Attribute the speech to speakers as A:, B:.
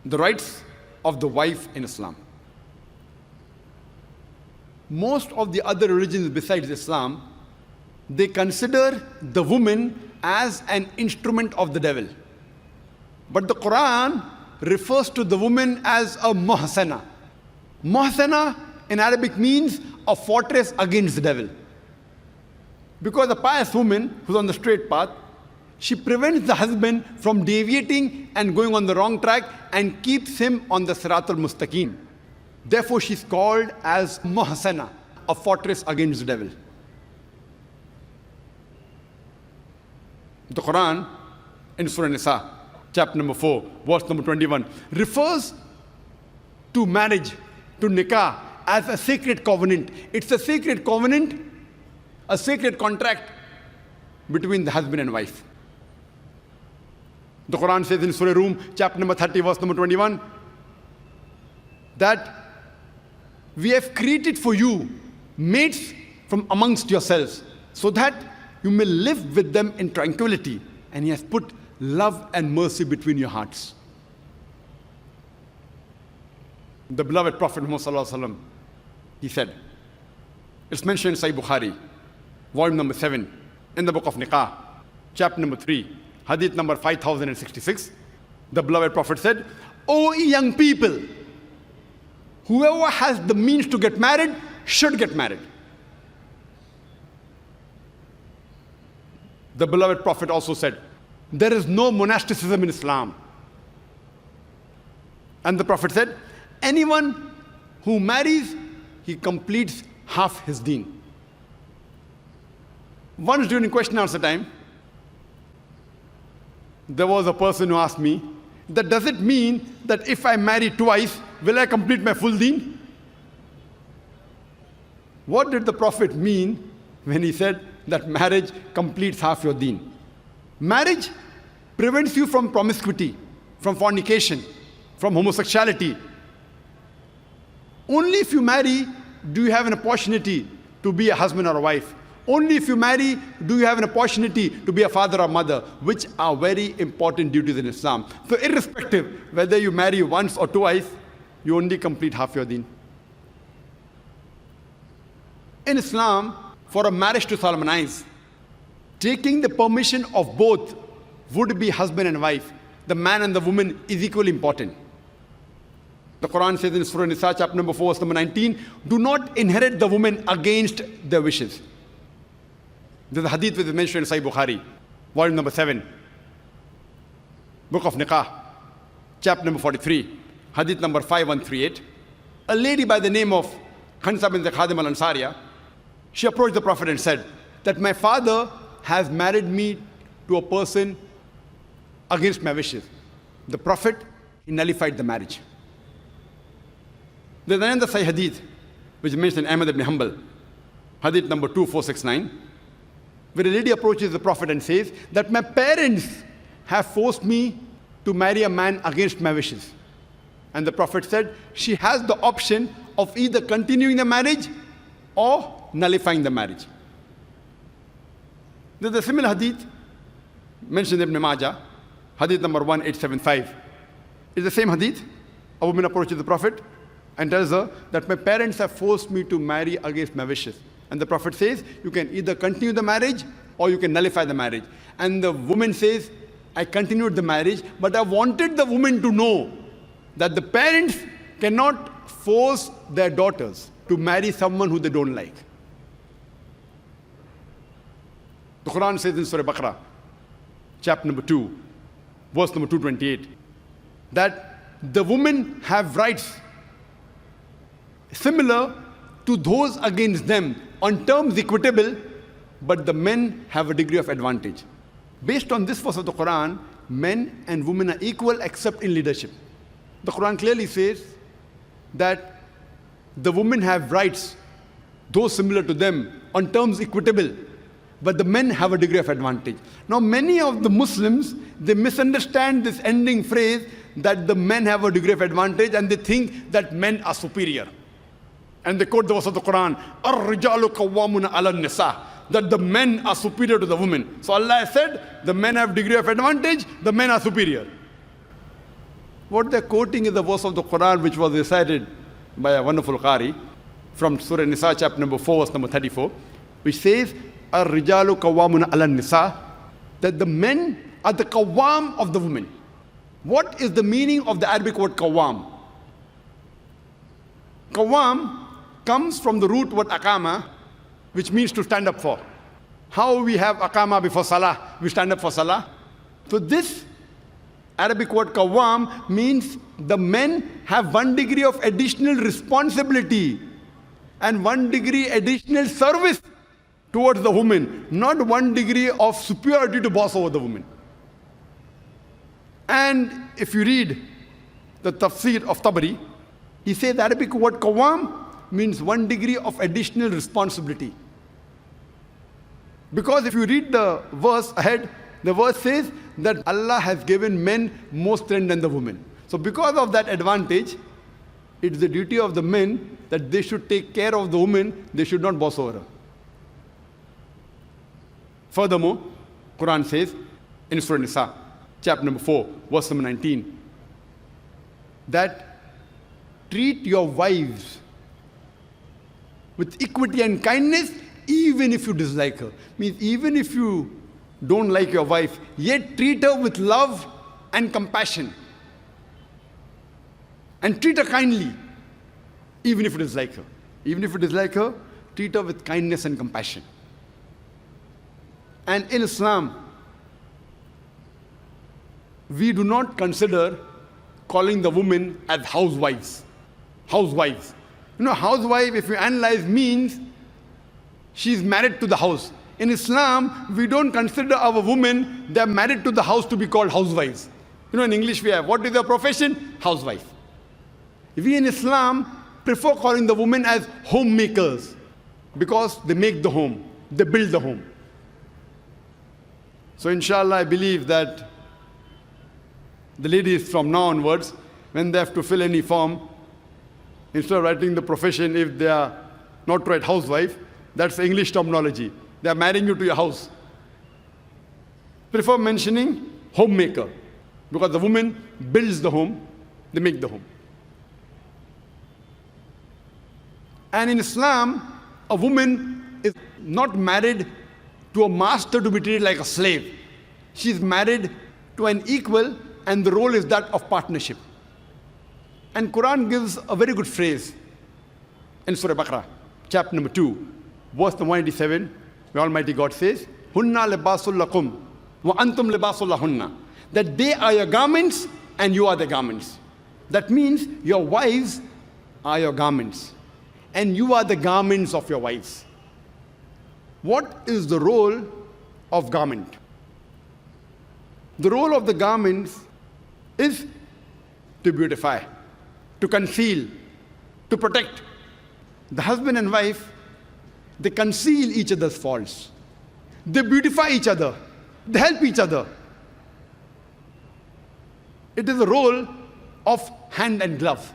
A: The rights of the wife in Islam. Most of the other religions besides Islam, they consider the woman as an instrument of the devil. But the Quran refers to the woman as a muhsana. Muhsana in Arabic means a fortress against the devil. Because a pious woman who's on the straight path, she prevents the husband from deviating and going on the wrong track and keeps him on the Siratul Mustaqim. Therefore, she's called as muhsana, a fortress against the devil. The Quran in Surah Nisa, chapter number 4, verse number 21, refers to marriage, to nikah, as a sacred covenant. It's a sacred covenant, a sacred contract between the husband and wife. The Quran says in Surah Rum, chapter number 30, verse number 21, that we have created for you mates from amongst yourselves, so that you may live with them in tranquility. And He has put love and mercy between your hearts. The beloved Prophet Muhammad Sallallahu Alaihi Wasallam, he said, it's mentioned in Sahih Bukhari, volume number 7, in the book of Nikah, chapter number 3, hadith number 5066. The beloved Prophet said, "O young people, whoever has the means to get married should get married." The beloved Prophet also said, there is no monasticism in Islam. And the Prophet said, anyone who marries, he completes half his deen. Once during question answer time, there was a person who asked me, that does it mean that if I marry twice, will I complete my full deen? What did the Prophet mean when he said that marriage completes half your deen? Marriage prevents you from promiscuity, from fornication, from homosexuality. Only if you marry do you have an opportunity to be a husband or a wife. Only if you marry do you have an opportunity to be a father or mother, which are very important duties in Islam. So irrespective whether you marry once or twice, you only complete half your deen. In Islam, for a marriage to solemnize, taking the permission of both would be husband and wife, the man and the woman, is equally important. The Quran says in Surah Nisa, chapter number 4, verse number 19, do not inherit the woman against their wishes. There's a hadith which is mentioned in Sahih Bukhari, volume number 7, book of Nikah, chapter number 43, hadith number 5138. A lady by the name of Khansa bint Khadim al-Ansariya, she approached the Prophet and said that my father has married me to a person against my wishes. The Prophet, he nullified the marriage. There's another Sahih hadith which is mentioned in Ahmad ibn Hanbal, hadith number 2469, where a lady approaches the Prophet and says that my parents have forced me to marry a man against my wishes. And the Prophet said she has the option of either continuing the marriage or nullifying the marriage. There's a similar hadith mentioned in Ibn Majah, hadith number 1875. It's the same hadith. A woman approaches the Prophet and tells her that my parents have forced me to marry against my wishes. And the Prophet says, you can either continue the marriage or you can nullify the marriage. And the woman says, I continued the marriage, but I wanted the woman to know that the parents cannot force their daughters to marry someone who they don't like. The Quran says in Surah Baqarah, chapter number 2, verse number 228, that the women have rights similar to those against them on terms equitable, but the men have a degree of advantage. Based on this verse of the Quran, men and women are equal except in leadership. The Quran clearly says that the women have rights, those similar to them, on terms equitable, but the men have a degree of advantage. Now, many of the Muslims, they misunderstand this ending phrase that the men have a degree of advantage, and they think that men are superior. And they quote the verse of the Quran, "Ar-rijalu qawwamuna 'ala an-nisa," that the men are superior to the women. So Allah has said, the men have degree of advantage, the men are superior. What they're quoting is the verse of the Quran which was recited by a wonderful Qari from Surah Nisa, chapter number 4, verse number 34, which says, Ar-rijalu qawwamuna ala nisa, that the men are the qawwam of the women. What is the meaning of the Arabic word qawwam? Qawwam comes from the root word aqama, which means to stand up for. How we have aqama before salah, we stand up for salah. So this Arabic word qawwam means the men have one degree of additional responsibility and one degree additional service towards the woman, not one degree of superiority to boss over the woman. And if you read the tafsir of Tabari, he says the Arabic word qawwam means one degree of additional responsibility. Because if you read the verse ahead, the verse says that Allah has given men more strength than the women. So because of that advantage, it's the duty of the men that they should take care of the woman, they should not boss over her. Furthermore, Quran says in Surah Nisa, chapter number 4, verse number 19, that treat your wives with equity and kindness even if you dislike her. Means even if you don't like your wife, yet treat her with love and compassion. And treat her kindly, even if you dislike her. Even if you dislike her, treat her with kindness and compassion. And in Islam, we do not consider calling the women as housewives. Housewives. You know, housewife, if you analyze, means she's married to the house. In Islam, we don't consider our women, they're married to the house, to be called housewives. You know, in English we have, what is their profession? Housewife. We in Islam prefer calling the women as homemakers because they make the home, they build the home. So inshallah, I believe that the ladies from now onwards, when they have to fill any form, instead of writing the profession, if they are not to write housewife, that's the English terminology. They are marrying you to your house. Prefer mentioning homemaker, because the woman builds the home, they make the home. And in Islam, a woman is not married to a master to be treated like a slave. She is married to an equal, and the role is that of partnership. And Quran gives a very good phrase in Surah Baqarah, chapter number 2, verse number 187, where Almighty God says, Hunna libasul lakum wa antum libasul lahunna. That they are your garments and you are the garments. That means your wives are your garments and you are the garments of your wives. What is the role of garment? The role of the garments is to beautify, to conceal, to protect. The husband and wife, they conceal each other's faults. They beautify each other. They help each other. It is a role of hand and glove.